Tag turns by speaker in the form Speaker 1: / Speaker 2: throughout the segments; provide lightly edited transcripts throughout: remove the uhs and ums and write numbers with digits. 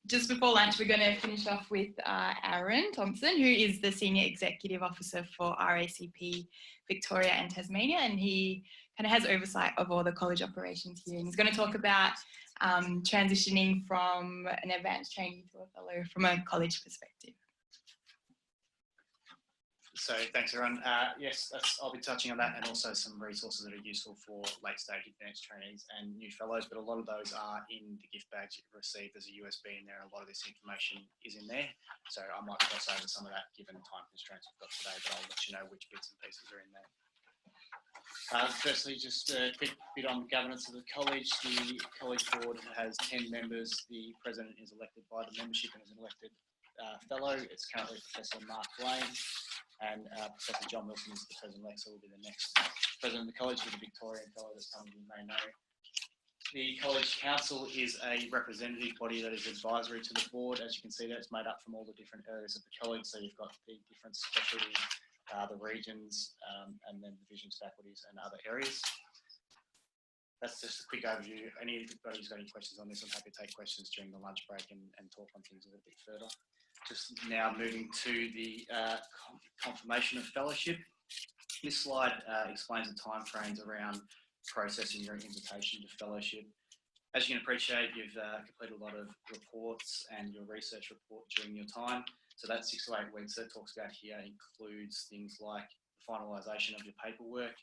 Speaker 1: Just before lunch, we're going to finish off with Aaron Thompson, who is the Senior Executive Officer for RACP Victoria and Tasmania, and he kind of has oversight of all the college operations here. And he's going to talk about transitioning from an advanced trainee to a fellow from a college perspective.
Speaker 2: So thanks everyone. Yes, I'll be touching on that and also some resources that are useful for late stage advanced trainees and new fellows, but a lot of those are in the gift bags you've received. There's a USB in there, and a lot of this information is in there. So I might cross over some of that given time constraints we've got today, but I'll let you know which bits and pieces are in there. Firstly, just a quick bit on the governance of the college. The college board has 10 members. The president is elected by the membership and is an elected fellow. It's currently Professor Mark Lane, and Professor John Wilson is the president-elect, so will be the next president of the college, with a Victorian fellow that some of you may know. The College Council is a representative body that is advisory to the board. As you can see there, it's made up from all the different areas of the college, so you've got the different specialties, the regions, and then divisions, faculties, and other areas. That's just a quick overview. Anybody who's got any questions on this, I'm happy to take questions during the lunch break and talk on things a little bit further. Just now moving to the confirmation of fellowship. This slide explains the timeframes around processing your invitation to fellowship. As you can appreciate, you've completed a lot of reports and your research report during your time. So that 6 to 8 weeks that it talks about here includes things like the finalisation of your paperwork,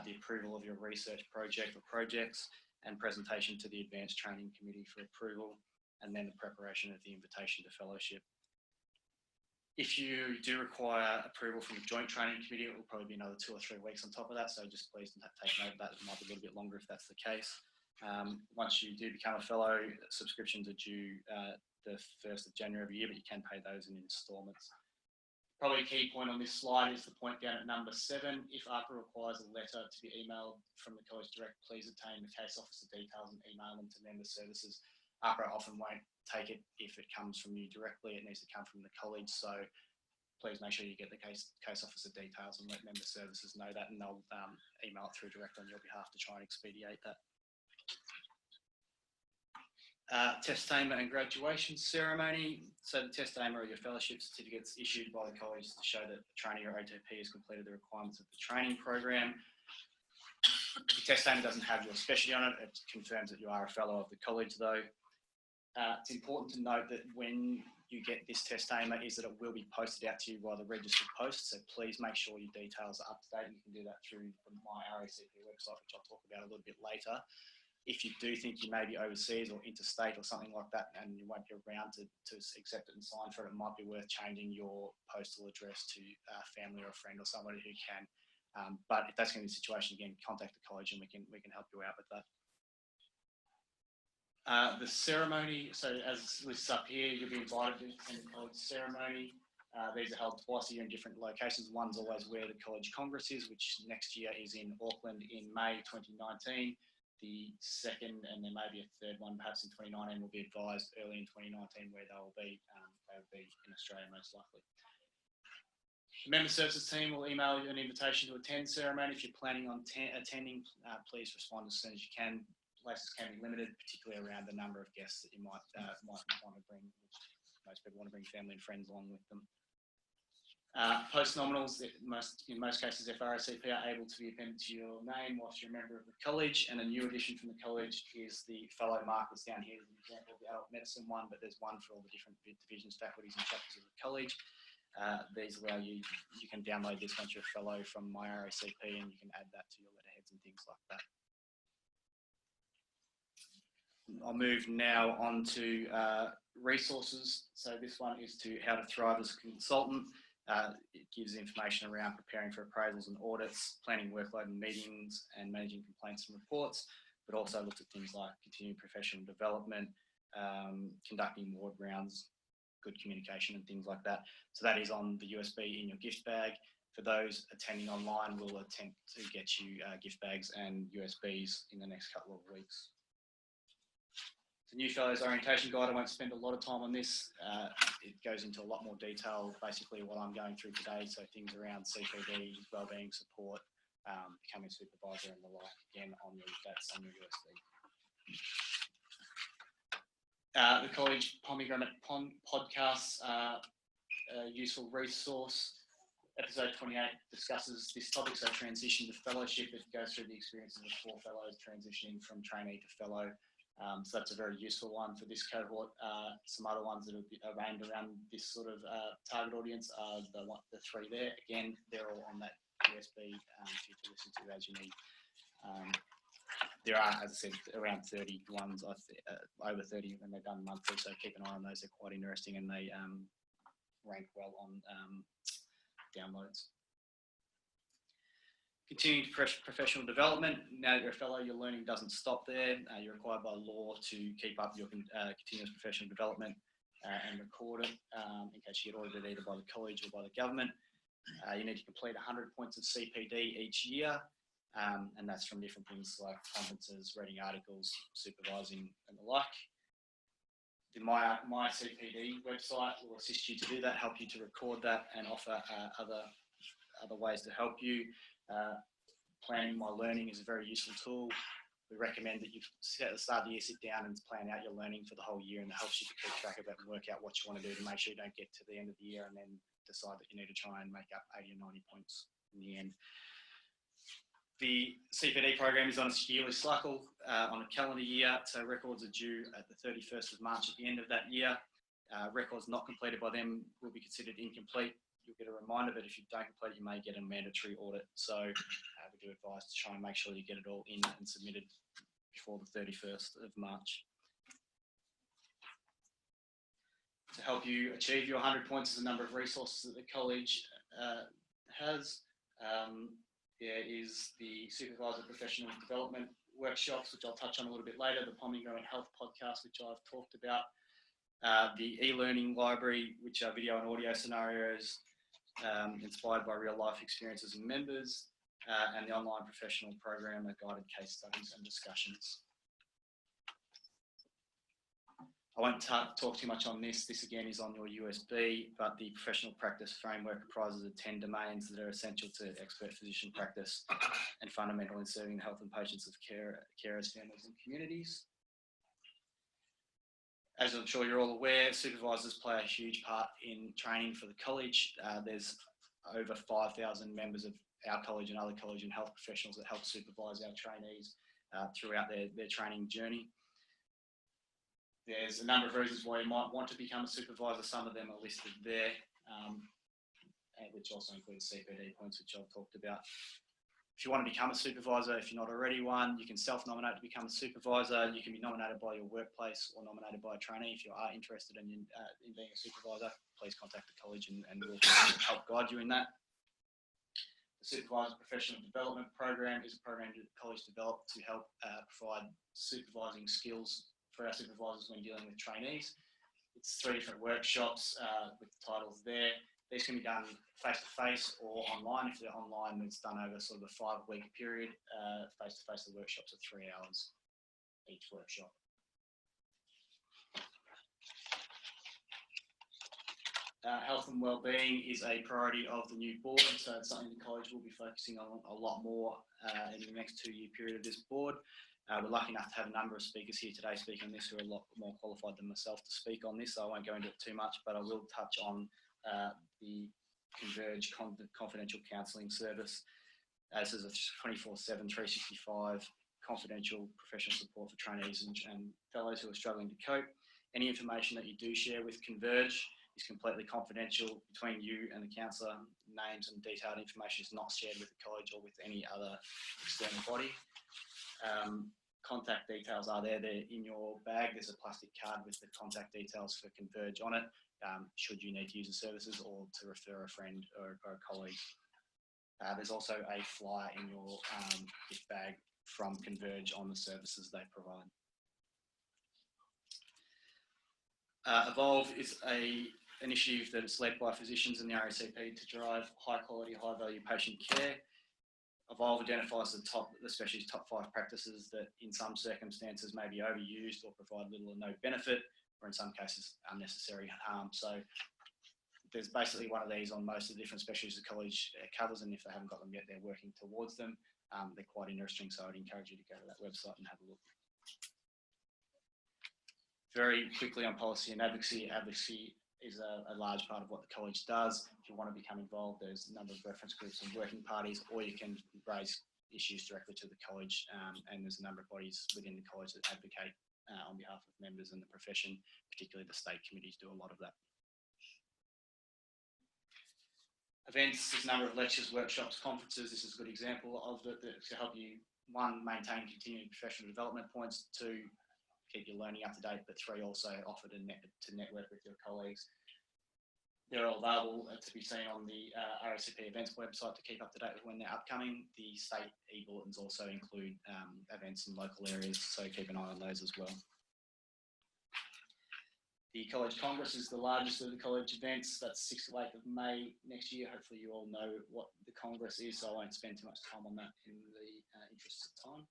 Speaker 2: the approval of your research project or projects, and presentation to the Advanced Training Committee for approval, and then the preparation of the invitation to fellowship. If you do require approval from the Joint Training Committee, it will probably be another 2 or 3 weeks on top of that, so just please take note of that. It might be a little bit longer if that's the case. Once you do become a fellow, subscriptions are due the 1st of January every year, but you can pay those in instalments. Probably a key point on this slide is the point down at number 7. If ARPA requires a letter to be emailed from the college direct, please obtain the case officer details and email them to member services. ARPA often won't take it if it comes from you directly. It needs to come from the college, so please make sure you get the case officer details and let member services know that, and they'll email it through direct on your behalf to try and expedite that. Testamen and graduation ceremony. So the testamen are your fellowship certificates issued by the college to show that the trainee or ATP has completed the requirements of the training program. The testamen doesn't have your specialty on it. It confirms that you are a fellow of the college though. It's important to note that when you get this testamen is that it will be posted out to you by the registered post. So please make sure your details are up to date. You can do that through my RACP website, which I'll talk about a little bit later. If you do think you may be overseas or interstate or something like that and you won't be around to accept it and sign for it, it might be worth changing your postal address to a family or a friend or somebody who can. But if that's going to be the situation, again, contact the college and we can help you out with that. The ceremony, so as lists up here, you'll be invited to attend the college ceremony. These are held twice a year in different locations. One's always where the college congress is, which next year is in Auckland in May 2019. The second, and there may be a third one, perhaps in 2019, will be advised early in 2019 where they will be in Australia most likely. The member services team will email you an invitation to attend ceremony. If you're planning on attending, please respond as soon as you can. Places can be limited, particularly around the number of guests that you might want to bring. Most people want to bring family and friends along with them. Post-nominals, in most cases, if RACP are able to be appended to your name whilst you're a member of the college, and a new addition from the college is the fellow markers down here, as an example of the adult medicine one, but there's one for all the different divisions, faculties and chapters of the college. These allow you can download this once you're a fellow from my RACP, and you can add that to your letterheads and things like that. I'll move now on to resources. So this one is to how to thrive as a consultant. It gives information around preparing for appraisals and audits, planning workload and meetings, and managing complaints and reports, but also looks at things like continuing professional development, conducting ward rounds, good communication and things like that. So that is on the USB in your gift bag. For those attending online, we'll attempt to get you gift bags and USBs in the next couple of weeks. The New Fellows Orientation Guide, I won't spend a lot of time on this. It goes into a lot more detail, basically what I'm going through today. So things around CPD, wellbeing support, becoming a supervisor and the like, again, that's on your USB. The College Pomegranate podcasts are a useful resource. Episode 28 discusses this topic, so transition to fellowship. It goes through the experiences of 4 fellows transitioning from trainee to fellow. So that's a very useful one for this cohort. Some other ones that are aimed around this sort of target audience are the 3 there. Again, they're all on that USB for you to listen to as you need. There are, as I said, around 30 ones, over 30 when they're done monthly, so keep an eye on those. They're quite interesting and they rank well on downloads. Continuing professional development. Now that you're a fellow, your learning doesn't stop there. You're required by law to keep up your continuous professional development and record it in case you get audited either by the college or by the government. You need to complete 100 points of CPD each year, and that's from different things like conferences, reading articles, supervising, and the like. The My CPD website will assist you to do that, help you to record that, and offer other ways to help you. Planning My Learning is a very useful tool. We recommend that you at the start of the year sit down and plan out your learning for the whole year, and it helps you to keep track of it and work out what you want to do to make sure you don't get to the end of the year and then decide that you need to try and make up 80 or 90 points in the end. The CPD program is on a yearly cycle on a calendar year, so records are due at the 31st of March at the end of that year. Records not completed by them will be considered incomplete. You'll get a reminder, but if you don't complete it, you may get a mandatory audit. So we do advise to try and make sure you get it all in and submitted before the 31st of March. To help you achieve your 100 points is a number of resources that the college has. There is the Supervisor Professional Development workshops, which I'll touch on a little bit later, the Pomegranate Health podcast, which I've talked about, the e-learning library, which are video and audio scenarios inspired by real life experiences and members, and the online professional program, guided case studies and discussions. I won't talk too much on this. This again is on your USB, but the professional practice framework comprises of 10 domains that are essential to expert physician practice and fundamental in serving the health and patients of carers, families and communities. As I'm sure you're all aware, supervisors play a huge part in training for the college. There's over 5,000 members of our college and other college and health professionals that help supervise our trainees throughout their training journey. There's a number of reasons why you might want to become a supervisor. Some of them are listed there, which also includes CPD points, which I've talked about. If you want to become a supervisor, if you're not already one, you can self-nominate to become a supervisor. You can be nominated by your workplace or nominated by a trainee. If you are interested in being a supervisor, please contact the college and we'll help guide you in that. The Supervisor Professional Development Program is a program that the college developed to help provide supervising skills for our supervisors when dealing with trainees. It's 3 different workshops with the titles there. These can be done face-to-face or online. If they're online, it's done over sort of a 5-week period. Face-to-face, the workshops are 3 hours each workshop. Health and wellbeing is a priority of the new board, so it's something the college will be focusing on a lot more in the next 2-year period of this board. We're lucky enough to have a number of speakers here today speaking on this who are a lot more qualified than myself to speak on this, so I won't go into it too much, but I will touch on the Converge confidential counselling service. This is a 24/7, 365 confidential professional support for trainees and fellows who are struggling to cope. Any information that you do share with Converge is completely confidential between you and the counsellor. Names and detailed information is not shared with the college or with any other external body. Contact details are there. They're in your bag. There's a plastic card with the contact details for Converge on it, should you need to use the services or to refer a friend or a colleague. There's also a flyer in your gift bag from Converge on the services they provide. Evolve is an initiative that is led by physicians in the RACP to drive high quality, high value patient care. Evolve identifies especially top 5 practices that in some circumstances may be overused or provide little or no benefit, or in some cases unnecessary harm. So there's basically one of these on most of the different specialties the college covers, and if they haven't got them yet, they're working towards them. They're quite interesting, so I'd encourage you to go to that website and have a look. Very quickly on policy and advocacy. Advocacy is a large part of what the college does. If you want to become involved, there's a number of reference groups and working parties, or you can raise issues directly to the college, and there's a number of bodies within the college that advocate on behalf of members and the profession, particularly the state committees do a lot of that. Events, there's a number of lectures, workshops, conferences. This is a good example of it to help you, one, maintain continued professional development points, two, keep your learning up to date, but three, also offer to network with your colleagues. They're all available to be seen on the RACP events website to keep up to date with when they're upcoming. The state e-bulletins also include events in local areas, so keep an eye on those as well. The College Congress is the largest of the college events. That's 6th to 8th of May next year. Hopefully you all know what the Congress is, so I won't spend too much time on that in the interest of time.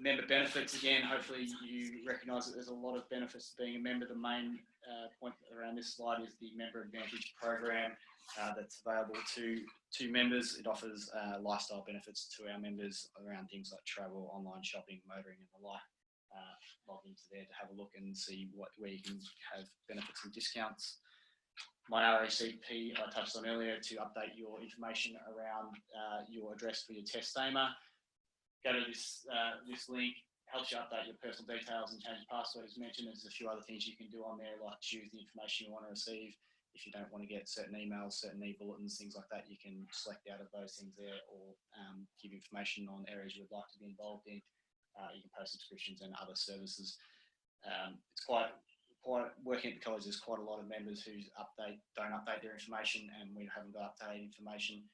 Speaker 2: Member benefits, again, hopefully you recognise that there's a lot of benefits to being a member. The main point around this slide is the Member Advantage program that's available to members. It offers lifestyle benefits to our members around things like travel, online shopping, motoring and the like. Log into there to have a look and see where you can have benefits and discounts. My RACP I touched on earlier to update your information around your address for your test AIMA. Go to this link, helps you update your personal details and change your password as mentioned. There's a few other things you can do on there, like choose the information you want to receive. If you don't want to get certain emails, certain e-bulletins, things like that, you can select out of those things there, or give information on areas you would like to be involved in. You can post subscriptions and other services. It's quite working at the college. There's quite a lot of members who don't update their information, and we haven't got up-to-date information.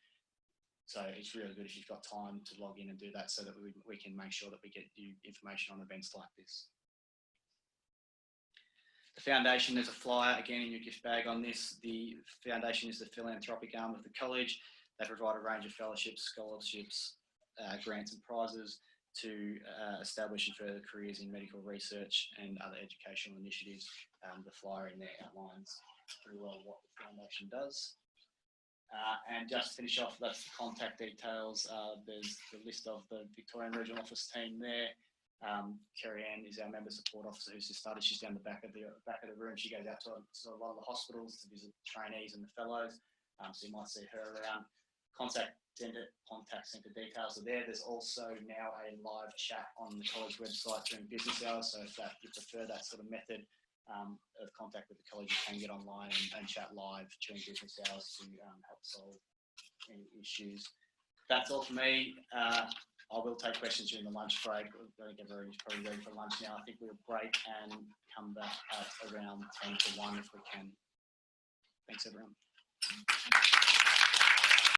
Speaker 2: So it's really good if you've got time to log in and do that, so that we can make sure that we get you information on events like this. The foundation, there's a flyer again in your gift bag on this. The foundation is the philanthropic arm of the college. They provide a range of fellowships, scholarships, grants and prizes to establish and further careers in medical research and other educational initiatives. The flyer in there outlines pretty well what the foundation does. And just to finish off, that's the contact details. There's the list of the Victorian Regional Office team there. Kerry Ann is our member support officer who's just started. She's down the back of the room. She goes out to a lot of the hospitals to visit trainees and the fellows. So you might see her around. Contact centre details are there. There's also now a live chat on the college website during business hours. So if you prefer that sort of method of contact with the college, you can get online and chat live during business hours to help solve any issues. That's all for me. I will take questions during the lunch break. I think everybody's probably ready for lunch now. I think we'll break and come back at around 10 to 1 if we can. Thanks, everyone.